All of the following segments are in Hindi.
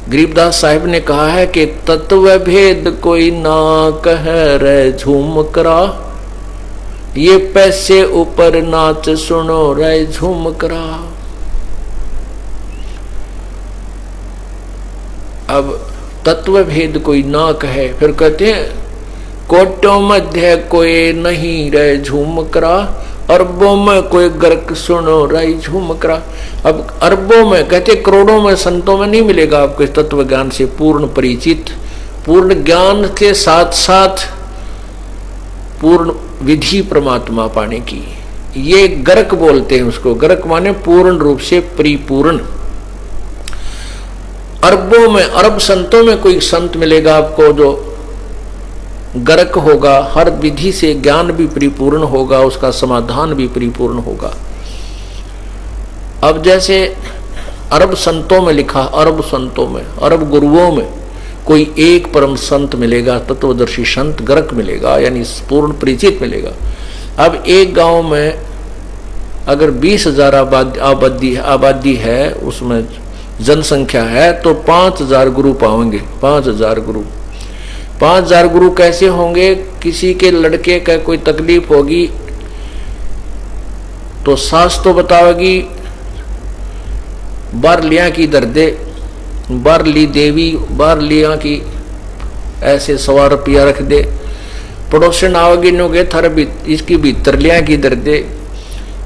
गरीबदास साहिब ने कहा है कि तत्व भेद कोई ना कह रे झूम करा, ये पैसे ऊपर नाच सुनो रे झूम करा। अब तत्व भेद कोई ना कहे, फिर कहते हैं कोटों मध्य कोई नहीं रे झूम करा, अरबों में कोई गर्क सुनो रे झूम करा। अब अरबों में कहते करोड़ों में संतों में नहीं मिलेगा आपको इस तत्व ज्ञान से पूर्ण परिचित, पूर्ण ज्ञान के साथ साथ पूर्ण विधि परमात्मा पाने की। ये गर्क बोलते हैं उसको, गर्क माने पूर्ण रूप से परिपूर्ण। अरबों में, अरब संतों में कोई संत मिलेगा आपको जो गर्क होगा, हर विधि से ज्ञान भी परिपूर्ण होगा, उसका समाधान भी परिपूर्ण होगा। अब जैसे अरब संतों में लिखा, अरब संतों में, अरब गुरुओं में कोई एक परम संत मिलेगा, तत्वदर्शी संत गर्क मिलेगा, यानी पूर्ण परिचित मिलेगा। अब एक गांव में अगर 20,000 आबादी है, उसमें जनसंख्या है, तो 5,000 गुरु पाएंगे। 5,000 गुरु, 5,000 गुरु कैसे होंगे? किसी के लड़के का कोई तकलीफ होगी तो सास तो बतावेगी बारलिया की दर्दे, बारली देवी बारलिया की ऐसे 100 रुपया रख दे। पड़ोसन आओगी नो के थर भी इसकी भीतर लिया की दर्दे।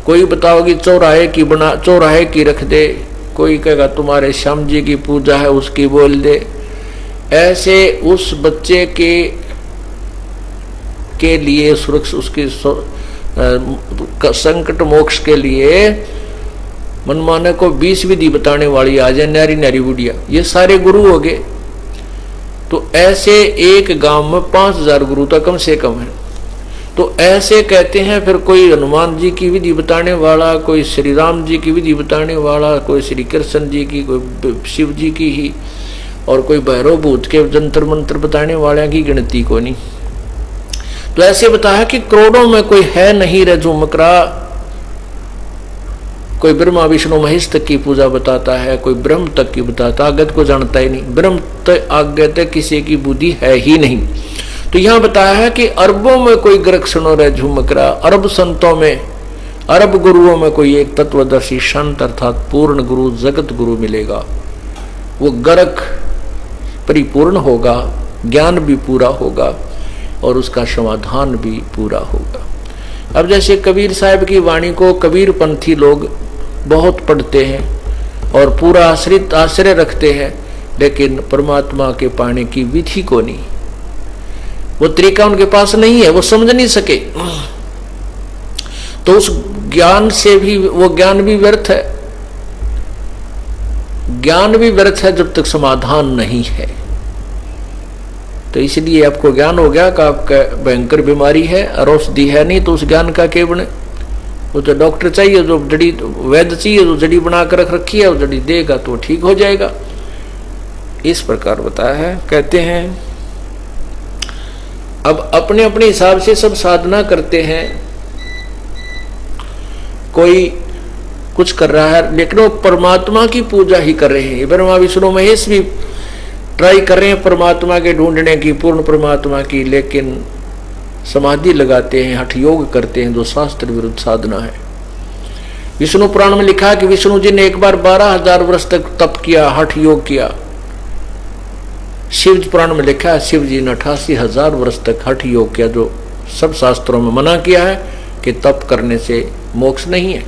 कोई बताओगी चौराहे की रख दे। कोई कहेगा तुम्हारे श्याम जी की पूजा है उसकी बोल दे। ऐसे उस बच्चे के लिए सुरक्षा, उसकी संकट मोक्ष के लिए मनमाने को 20 विधि बताने वाली आ जाए, नारी नारी बुढ़िया, ये सारे गुरु हो गए। तो ऐसे एक गांव में 5,000 गुरु तो कम से कम है। तो ऐसे कहते हैं। फिर कोई हनुमान जी की विधि बताने वाला, कोई श्री राम जी की विधि बताने वाला, कोई श्री कृष्ण जी की, कोई शिव जी की ही, और कोई भैरव भूत के जंतर मंत्र बताने वाले की गिनती को नहीं। तो ऐसे बताया कि करोड़ों में कोई है नहीं रे झुमकरा। कोई ब्रह्मा विष्णु महेश तक की पूजा बताता है, कोई ब्रह्म तक की बताता, आगत को जानता ही नहीं। ब्रह्म तक आगे तक किसी की बुद्धि है ही नहीं। तो यहां बताया है कि अरबों में कोई गर्क सुनो रे झुमकरा, अरब संतों में, अरब गुरुओं में कोई एक तत्वदर्शी संत अर्थात पूर्ण गुरु, जगत गुरु मिलेगा। वो गर्क परिपूर्ण होगा, ज्ञान भी पूरा होगा और उसका समाधान भी पूरा होगा। अब जैसे कबीर साहब की वाणी को कबीर पंथी लोग बहुत पढ़ते हैं और पूरा आश्रय रखते हैं, लेकिन परमात्मा के पाने की विधि को नहीं, वो तरीका उनके पास नहीं है, वो समझ नहीं सके। तो उस ज्ञान से भी, वो ज्ञान भी व्यर्थ है, ज्ञान भी व्यर्थ है जब तक समाधान नहीं है। तो इसलिए आपको ज्ञान हो गया कि आपका भयंकर बीमारी है और औषधि है नहीं, तो उस ज्ञान का क्या बने? वो तो डॉक्टर चाहिए, जो जड़ी वैद्य चाहिए, जो जड़ी बना कर रख रखी है, वो जड़ी देगा तो ठीक हो जाएगा। इस प्रकार बताया है। कहते हैं अब अपने अपने हिसाब से सब साधना करते हैं, कोई कुछ कर रहा है, लेकिन वो परमात्मा की पूजा ही कर रहे हैं। ब्रह्मा विष्णु महेश भी ट्राई कर रहे हैं परमात्मा के ढूंढने की, पूर्ण परमात्मा की, लेकिन समाधि लगाते हैं, हठ योग करते हैं, जो शास्त्र विरुद्ध साधना है। विष्णु पुराण में लिखा है कि विष्णु जी ने एक बार 12,000 वर्ष तक तप किया, हठ योग किया। शिव पुराण में लिखा है शिव जी ने 88,000 वर्ष तक हठ योग किया, जो सब शास्त्रों में मना किया है कि तप करने से मोक्ष नहीं है।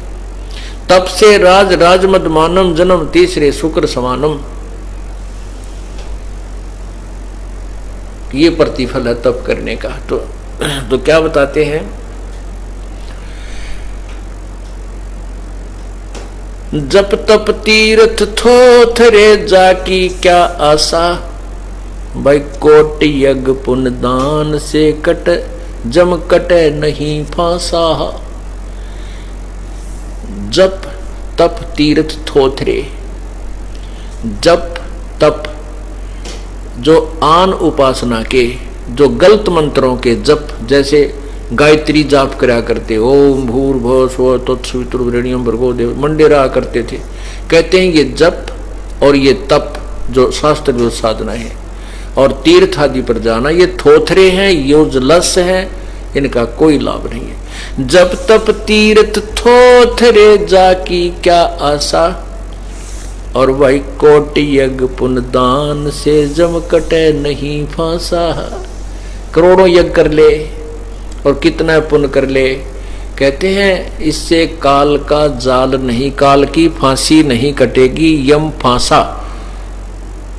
तप से राजमद मानम जन्म तीसरे शुक्र समानम, ये प्रतिफल है तप करने का। तो क्या बताते हैं? जप तप तीर्थ थोथरे जाकी क्या आशा, भाई कोट यज्ञ पुण्य दान से कट जम कटे नहीं फांसा। जप तप तीर्थ थोथरे, जप तप जो आन उपासना के, जो गलत मंत्रों के जप, जैसे गायत्री जाप करा करते, ओम भूर्भुवः स्वः तत्सवितुर्वरेण्यं भर्गो देवो, मंडे रहा करते थे। कहते हैं ये जप और ये तप जो शास्त्र जो साधना है, और तीर्थ आदि पर जाना ये थोथरे हैं, यूजलेस है, इनका कोई लाभ नहीं है। जब तप तीर्थ थोथरे जाकी क्या आशा, और भाई कोटि यज्ञ पुण्य दान से जम कटे नहीं फांसा। करोड़ों यज्ञ कर ले और कितना पुण्य कर ले, कहते हैं इससे काल का जाल नहीं, काल की फांसी नहीं कटेगी, यम फांसा,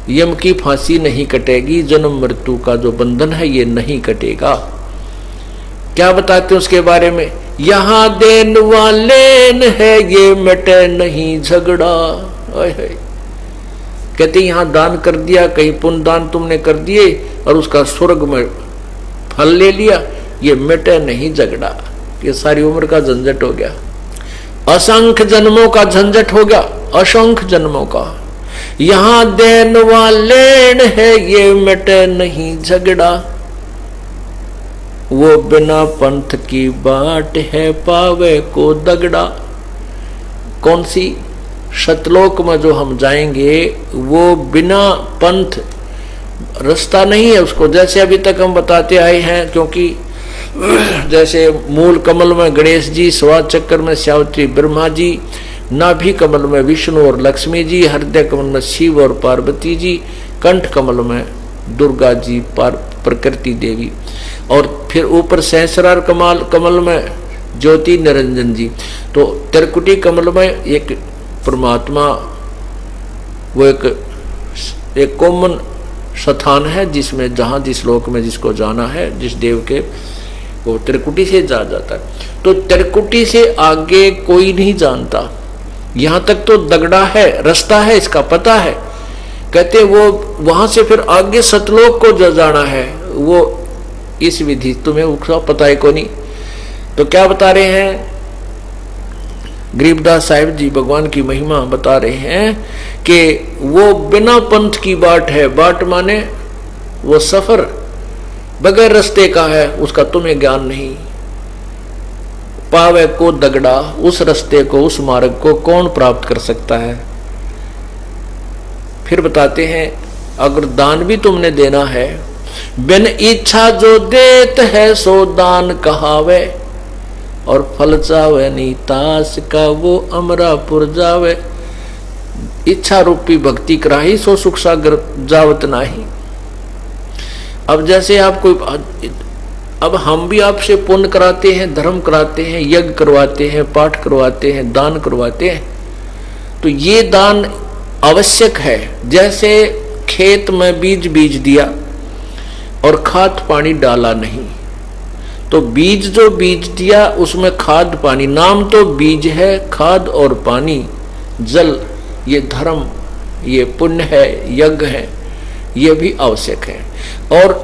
यम की फांसी नहीं कटेगी, जन्म मृत्यु का जो बंधन है ये नहीं कटेगा। क्या बताते हैं उसके बारे में, यहां देन वालेन है ये मिटे नहीं झगड़ा। कहते यहां दान कर दिया, कहीं पुण्य दान तुमने कर दिए और उसका स्वर्ग में फल ले लिया, ये मिटे नहीं झगड़ा। ये सारी उम्र का झंझट हो गया, असंख्य जन्मों का झंझट हो गया, असंख्य जन्मों का। यहां देन वालेन है ये मिटे नहीं झगड़ा, वो बिना पंथ की बाट है पावे को दगड़ा। कौन सी सतलोक में जो हम जाएंगे वो बिना पंथ रास्ता नहीं है उसको, जैसे अभी तक हम बताते आए हैं। क्योंकि जैसे मूल कमल में गणेश जी, स्वाद चक्र में सावित्री ब्रह्मा जी, नाभि कमल में विष्णु और लक्ष्मी जी, हृदय कमल में शिव और पार्वती जी, कंठ कमल में दुर्गा जी प्रकृति देवी, और फिर ऊपर सहस्रार कमल में ज्योति निरंजन जी। तो त्रिकुटी कमल में एक परमात्मा, वो एक कॉमन स्थान है जिसमें जहाँ जिस लोक में जिसको जाना है, जिस देव के, वो त्रिकुटी से जा जाता है। तो त्रिकुटी से आगे कोई नहीं जानता, यहाँ तक तो दगड़ा है, रास्ता है, इसका पता है। कहते वो वहां से फिर आगे सतलोक को जाना है, वो इस विधि तुम्हें उसका पता है को नहीं। तो क्या बता रहे हैं गरीबदास साहिब जी, भगवान की महिमा बता रहे हैं कि वो बिना पंथ की बाट है, बाट माने वो सफर बगैर रास्ते का है, उसका तुम्हें ज्ञान नहीं। पावे को दगड़ा, उस रास्ते को, उस मार्ग को कौन प्राप्त कर सकता है। फिर बताते हैं अगर दान भी तुमने देना है, बिन इच्छा जो देत है सो दान कहावे, और फल चावे नीतास का वो अमरापुर जावे। इच्छा रूपी भक्ति कराही सो सुख सागर जावत नाही। अब जैसे आप कोई, अब हम भी आपसे पुण्य कराते हैं, धर्म कराते हैं, यज्ञ करवाते हैं, पाठ करवाते हैं, दान करवाते हैं, तो ये दान आवश्यक है। जैसे खेत में बीज दिया और खाद पानी डाला नहीं, तो बीज जो बीज दिया उसमें खाद पानी, नाम तो बीज है, खाद और पानी जल, ये धर्म, ये पुण्य है, यज्ञ है, ये भी आवश्यक है। और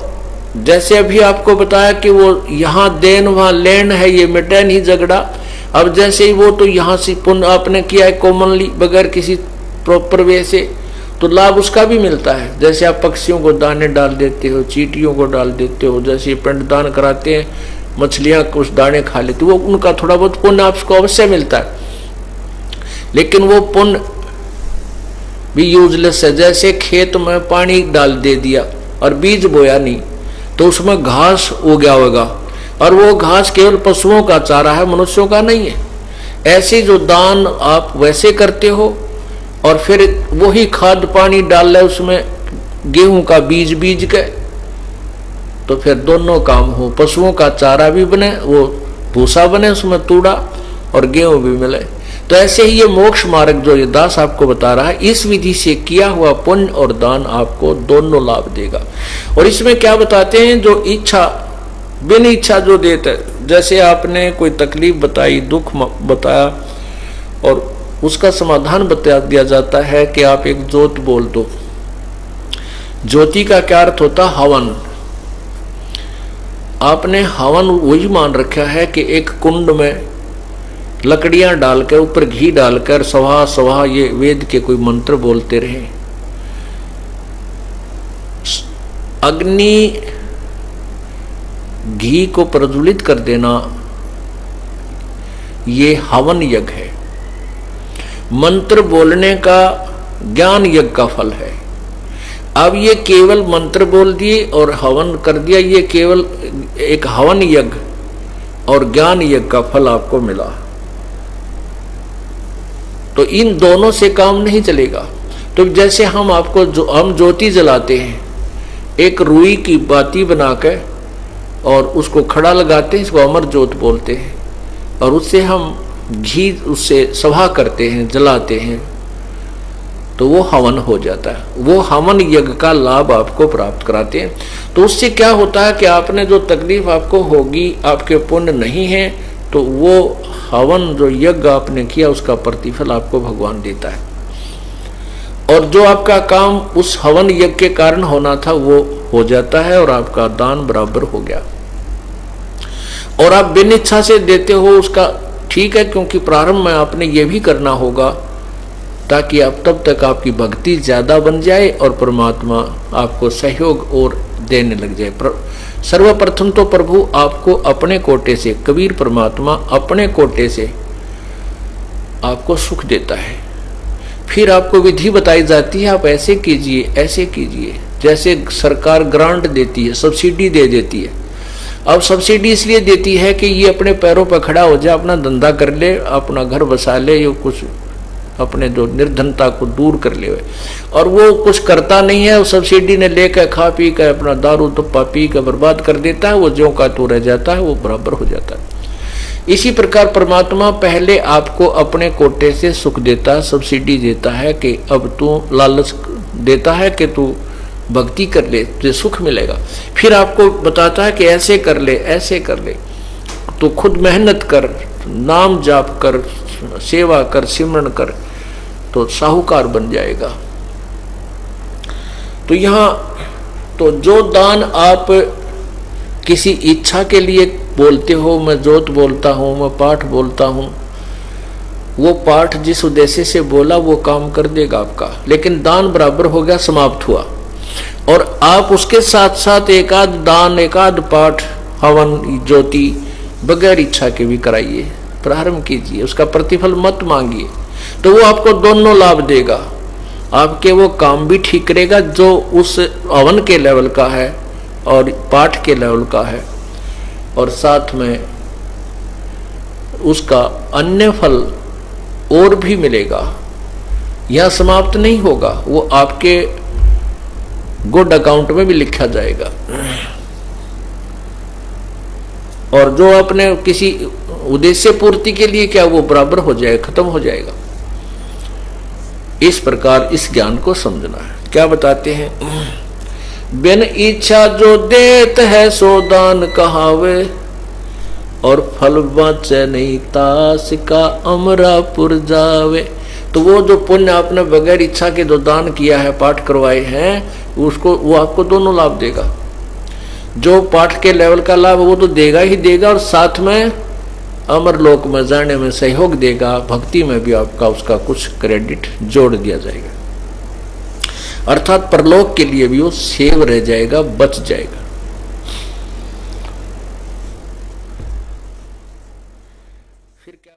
जैसे अभी आपको बताया कि वो यहाँ देन वहां लेन है, ये मिटे नहीं झगड़ा। अब जैसे ही वो तो यहाँ से पुण्य आपने किया है कॉमनली, बगैर किसी प्रॉपर वे से, तो लाभ उसका भी मिलता है। जैसे आप पक्षियों को दाने डाल देते हो, चींटियों को डाल देते हो, जैसे पिंडदान कराते हैं, मछलियां कुछ दाने खा लेती, वो उनका थोड़ा बहुत पुण्य आपको अवश्य मिलता है, लेकिन वो पुण्य भी यूजलेस है। जैसे खेत में पानी डाल दे दिया और बीज बोया नहीं, तो उसमें घास उगा होगा, और वो घास केवल पशुओं का चारा है, मनुष्यों का नहीं है। ऐसे जो दान आप वैसे करते हो, और फिर वही खाद पानी डाल रहे उसमें गेहूं का बीज के, तो फिर दोनों काम हो, पशुओं का चारा भी बने, वो भूसा बने उसमें तूड़ा, और गेहूं भी मिले। तो ऐसे ही ये मोक्ष मार्ग जो ये दास आपको बता रहा है, इस विधि से किया हुआ पुण्य और दान आपको दोनों लाभ देगा। और इसमें क्या बताते हैं, जो इच्छा बिन इच्छा जो देते, जैसे आपने कोई तकलीफ बताई, दुख बताया, और उसका समाधान बता दिया जाता है कि आप एक ज्योत बोल दो। ज्योति का क्या अर्थ होता? हवन। आपने हवन वही मान रखा है कि एक कुंड में लकड़ियां डालकर, ऊपर घी डालकर स्वाहा स्वाहा ये वेद के कोई मंत्र बोलते रहे। अग्नि घी को प्रज्वलित कर देना, ये हवन यज्ञ है। मंत्र बोलने का ज्ञान यज्ञ का फल है। अब ये केवल मंत्र बोल दिए और हवन कर दिया, ये केवल एक हवन यज्ञ और ज्ञान यज्ञ का फल आपको मिला। तो इन दोनों से काम नहीं चलेगा। तो जैसे हम आपको हम ज्योति जलाते हैं, एक रुई की बाती बनाकर और उसको खड़ा लगाते हैं, इसको अमर ज्योत बोलते हैं, और उससे हम घी उससे सभा करते हैं, जलाते हैं, तो वो हवन हो जाता है। वो हवन यज्ञ का लाभ आपको प्राप्त कराते हैं। तो उससे क्या होता है कि आपने जो तकलीफ आपको होगी, आपके पुण्य नहीं है, तो वो हवन जो यज्ञ आपने किया उसका प्रतिफल आपको भगवान देता है। और जो आपका काम उस हवन यज्ञ के कारण होना था वो हो जाता है और आपका दान बराबर हो गया। और आप बिन इच्छा से देते हो उसका ठीक है, क्योंकि प्रारंभ में आपने ये भी करना होगा ताकि आप तब तक आपकी भक्ति ज्यादा बन जाए और परमात्मा आपको सहयोग और देने लग जाए। सर्वप्रथम तो प्रभु आपको अपने कोटे से, कबीर परमात्मा अपने कोटे से आपको सुख देता है। फिर आपको विधि बताई जाती है, आप ऐसे कीजिए, ऐसे कीजिए। जैसे सरकार ग्रांट देती है, सब्सिडी दे देती है। अब सब्सिडी इसलिए देती है कि ये अपने पैरों पर खड़ा हो जाए, अपना धंधा कर ले, अपना घर बसा ले, ये कुछ अपने जो निर्धनता को दूर कर ले। और वो कुछ करता नहीं है, वो सब्सिडी ने लेकर खा पी कर अपना दारू तुप्पा पी कर बर्बाद कर देता है, वो ज्यों का त्यों रह जाता है, वो बराबर हो जाता है। इसी प्रकार परमात्मा पहले आपको अपने कोटे से सुख देता है, सब्सिडी देता है कि अब तू लालच देता है कि तू भक्ति कर ले, तुझे सुख मिलेगा। फिर आपको बताता है कि ऐसे कर ले, ऐसे कर ले, तो खुद मेहनत कर, नाम जाप कर, सेवा कर, सिमरन कर, तो साहूकार बन जाएगा। तो यहाँ तो जो दान आप किसी इच्छा के लिए बोलते हो, मैं जोत बोलता हूँ, मैं पाठ बोलता हूँ, वो पाठ जिस उद्देश्य से बोला वो काम कर देगा आपका, लेकिन दान बराबर हो गया, समाप्त हुआ। और आप उसके साथ साथ एक आध दान, एक आध पाठ, हवन, ज्योति बगैर इच्छा के भी कराइए, प्रारंभ कीजिए, उसका प्रतिफल मत मांगिए, तो वो आपको दोनों लाभ देगा। आपके वो काम भी ठीक करेगा जो उस हवन के लेवल का है और पाठ के लेवल का है, और साथ में उसका अन्य फल और भी मिलेगा। यह समाप्त नहीं होगा, वो आपके गुड अकाउंट में भी लिखा जाएगा। और जो आपने किसी उद्देश्य पूर्ति के लिए क्या, वो बराबर हो जाएगा, खत्म हो जाएगा। इस प्रकार इस ज्ञान को समझना है। क्या बताते हैं? बिन इच्छा जो देत है सो दान कहावे, और फल बाँचे नहीं तास का अमरापुर जावे। तो वो जो पुण्य आपने बगैर इच्छा के जो दान किया है, पाठ करवाए हैं, उसको वो आपको दोनों लाभ देगा। जो पाठ के लेवल का लाभ वो तो देगा ही देगा, और साथ में अमरलोक में जाने में सहयोग देगा। भक्ति में भी आपका उसका कुछ क्रेडिट जोड़ दिया जाएगा, अर्थात परलोक के लिए भी वो सेव रह जाएगा, बच जाएगा।